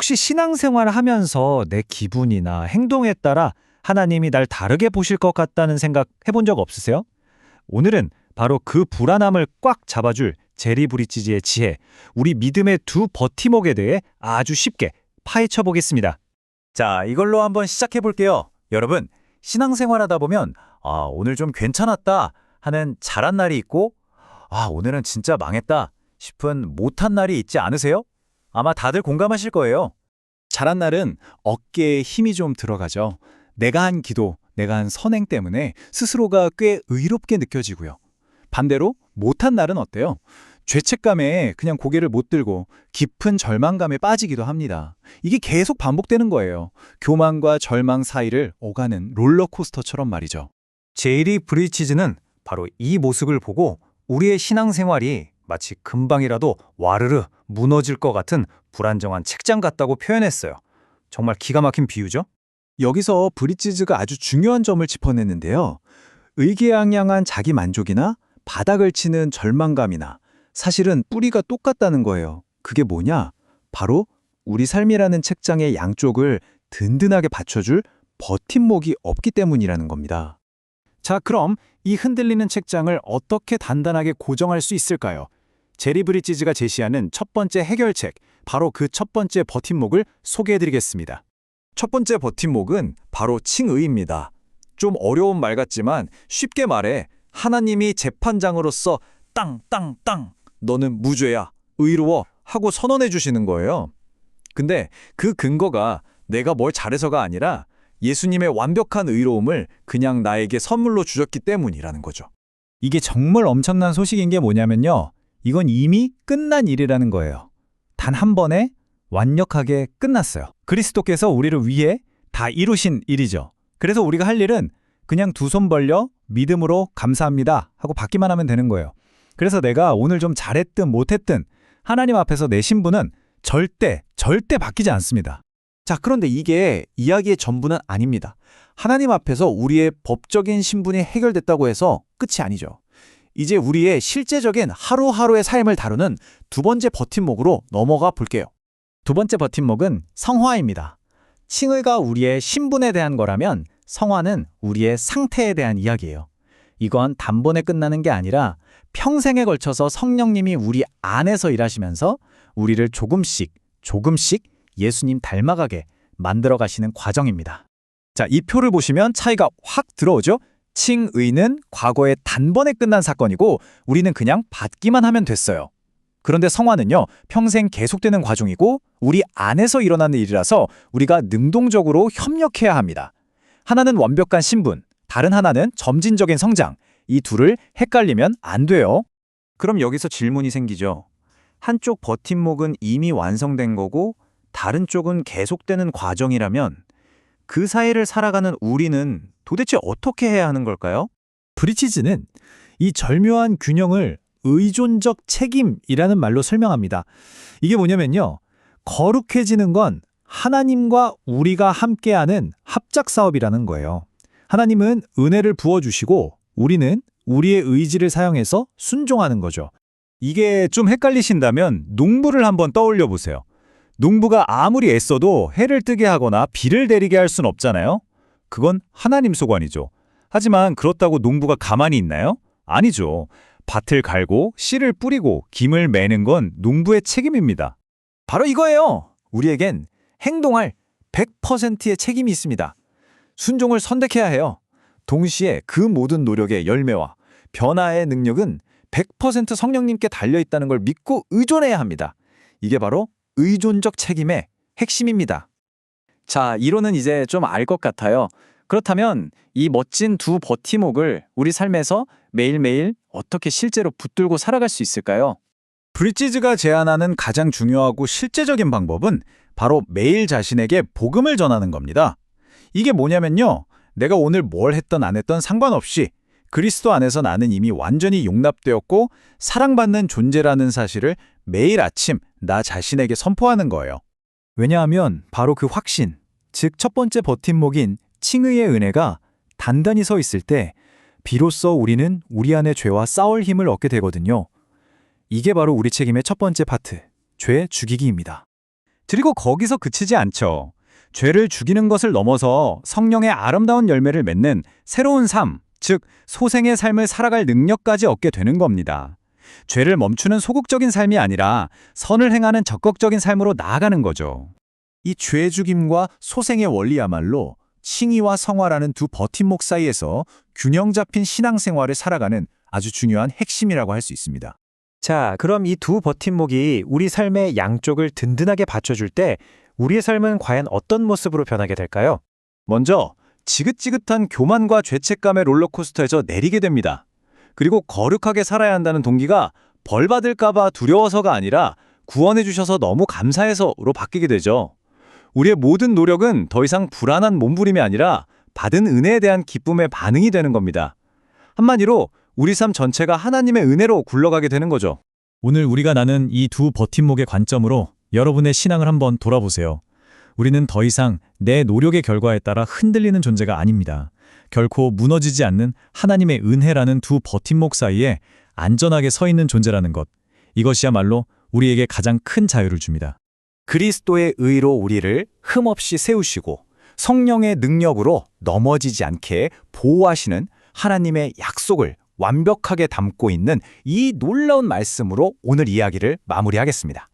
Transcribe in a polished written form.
혹시 신앙생활을 하면서 내 기분이나 행동에 따라 하나님이 날 다르게 보실 것 같다는 생각 해본 적 없으세요? 오늘은 바로 그 불안함을 꽉 잡아줄 제리 브리치지의 지혜, 우리 믿음의 두 버팀목에 대해 아주 쉽게 파헤쳐 보겠습니다. 자, 이걸로 한번 시작해 볼게요. 여러분, 신앙생활하다 보면 오늘 좀 괜찮았다 하는 잘한 날이 있고 오늘은 진짜 망했다 싶은 못한 날이 있지 않으세요? 아마 다들 공감하실 거예요. 잘한 날은 어깨에 힘이 좀 들어가죠. 내가 한 기도, 내가 한 선행 때문에 스스로가 꽤 의롭게 느껴지고요. 반대로 못한 날은 어때요? 죄책감에 그냥 고개를 못 들고 깊은 절망감에 빠지기도 합니다. 이게 계속 반복되는 거예요. 교만과 절망 사이를 오가는 롤러코스터처럼 말이죠. 제리 브리치즈는 바로 이 모습을 보고 우리의 신앙생활이 마치 금방이라도 와르르 무너질 것 같은 불안정한 책장 같다고 표현했어요. 정말 기가 막힌 비유죠? 여기서 브리치즈가 아주 중요한 점을 짚어냈는데요. 의기양양한 자기 만족이나 바닥을 치는 절망감이나 사실은 뿌리가 똑같다는 거예요. 그게 뭐냐? 바로 우리 삶이라는 책장의 양쪽을 든든하게 받쳐줄 버팀목이 없기 때문이라는 겁니다. 자, 그럼 이 흔들리는 책장을 어떻게 단단하게 고정할 수 있을까요? 제리 브리치즈가 제시하는 첫 번째 해결책, 바로 그 첫 번째 버팀목을 소개해드리겠습니다. 첫 번째 버팀목은 바로 칭의입니다. 좀 어려운 말 같지만 쉽게 말해 하나님이 재판장으로서 땅땅땅 너는 무죄야, 의로워 하고 선언해 주시는 거예요. 근데 그 근거가 내가 뭘 잘해서가 아니라 예수님의 완벽한 의로움을 그냥 나에게 선물로 주셨기 때문이라는 거죠. 이게 정말 엄청난 소식인 게 뭐냐면요. 이건 이미 끝난 일이라는 거예요. 단 한 번에 완벽하게 끝났어요. 그리스도께서 우리를 위해 다 이루신 일이죠. 그래서 우리가 할 일은 그냥 두 손 벌려 믿음으로 감사합니다 하고 받기만 하면 되는 거예요. 그래서 내가 오늘 좀 잘했든 못했든 하나님 앞에서 내 신분은 절대 바뀌지 않습니다. 자, 그런데 이게 이야기의 전부는 아닙니다. 하나님 앞에서 우리의 법적인 신분이 해결됐다고 해서 끝이 아니죠. 이제 우리의 실제적인 하루하루의 삶을 다루는 두 번째 버팀목으로 넘어가 볼게요. 두 번째 버팀목은 성화입니다. 칭의가 우리의 신분에 대한 거라면 성화는 우리의 상태에 대한 이야기예요. 이건 단번에 끝나는 게 아니라 평생에 걸쳐서 성령님이 우리 안에서 일하시면서 우리를 조금씩 예수님 닮아가게 만들어 가시는 과정입니다. 자, 이 표를 보시면 차이가 확 들어오죠? 칭의는 과거에 단번에 끝난 사건이고 우리는 그냥 받기만 하면 됐어요. 그런데 성화는요, 평생 계속되는 과정이고 우리 안에서 일어나는 일이라서 우리가 능동적으로 협력해야 합니다. 하나는 완벽한 신분, 다른 하나는 점진적인 성장. 이 둘을 헷갈리면 안 돼요. 그럼 여기서 질문이 생기죠. 한쪽 버팀목은 이미 완성된 거고 다른 쪽은 계속되는 과정이라면 그 사이를 살아가는 우리는 도대체 어떻게 해야 하는 걸까요? 브리치즈는 이 절묘한 균형을 의존적 책임이라는 말로 설명합니다. 이게 뭐냐면요. 거룩해지는 건 하나님과 우리가 함께하는 합작 사업이라는 거예요. 하나님은 은혜를 부어주시고 우리는 우리의 의지를 사용해서 순종하는 거죠. 이게 좀 헷갈리신다면 농부를 한번 떠올려 보세요. 농부가 아무리 애써도 해를 뜨게 하거나 비를 내리게 할 순 없잖아요. 그건 하나님 소관이죠. 하지만 그렇다고 농부가 가만히 있나요? 아니죠. 밭을 갈고 씨를 뿌리고 김을 매는 건 농부의 책임입니다. 바로 이거예요. 우리에겐 행동할 100%의 책임이 있습니다. 순종을 선택해야 해요. 동시에 그 모든 노력의 열매와 변화의 능력은 100% 성령님께 달려있다는 걸 믿고 의존해야 합니다. 이게 바로 의존적 책임의 핵심입니다. 자, 이론은 이제 좀 알 것 같아요. 그렇다면 이 멋진 두 버팀목을 우리 삶에서 매일매일 어떻게 실제로 붙들고 살아갈 수 있을까요? 브리치즈가 제안하는 가장 중요하고 실제적인 방법은 바로 매일 자신에게 복음을 전하는 겁니다. 이게 뭐냐면요. 내가 오늘 뭘 했던 안 했던 상관없이 그리스도 안에서 나는 이미 완전히 용납되었고 사랑받는 존재라는 사실을 매일 아침 나 자신에게 선포하는 거예요. 왜냐하면 바로 그 확신, 즉 첫 번째 버팀목인 칭의의 은혜가 단단히 서 있을 때 비로소 우리는 우리 안의 죄와 싸울 힘을 얻게 되거든요. 이게 바로 우리 책임의 첫 번째 파트, 죄 죽이기입니다. 그리고 거기서 그치지 않죠. 죄를 죽이는 것을 넘어서 성령의 아름다운 열매를 맺는 새로운 삶, 즉 소생의 삶을 살아갈 능력까지 얻게 되는 겁니다. 죄를 멈추는 소극적인 삶이 아니라 선을 행하는 적극적인 삶으로 나아가는 거죠. 이 죄 죽임과 소생의 원리야말로 칭의와 성화라는 두 버팀목 사이에서 균형 잡힌 신앙생활을 살아가는 아주 중요한 핵심이라고 할 수 있습니다. 자, 그럼 이 두 버팀목이 우리 삶의 양쪽을 든든하게 받쳐줄 때 우리의 삶은 과연 어떤 모습으로 변하게 될까요? 먼저 지긋지긋한 교만과 죄책감의 롤러코스터에서 내리게 됩니다. 그리고 거룩하게 살아야 한다는 동기가 벌 받을까봐 두려워서가 아니라 구원해 주셔서 너무 감사해서로 바뀌게 되죠. 우리의 모든 노력은 더 이상 불안한 몸부림이 아니라 받은 은혜에 대한 기쁨의 반응이 되는 겁니다. 한마디로 우리 삶 전체가 하나님의 은혜로 굴러가게 되는 거죠. 오늘 우리가 나눈 이 두 버팀목의 관점으로 여러분의 신앙을 한번 돌아보세요. 우리는 더 이상 내 노력의 결과에 따라 흔들리는 존재가 아닙니다. 결코 무너지지 않는 하나님의 은혜라는 두 버팀목 사이에 안전하게 서 있는 존재라는 것. 이것이야말로 우리에게 가장 큰 자유를 줍니다. 그리스도의 의로 우리를 흠없이 세우시고 성령의 능력으로 넘어지지 않게 보호하시는 하나님의 약속을 완벽하게 담고 있는 이 놀라운 말씀으로 오늘 이야기를 마무리하겠습니다.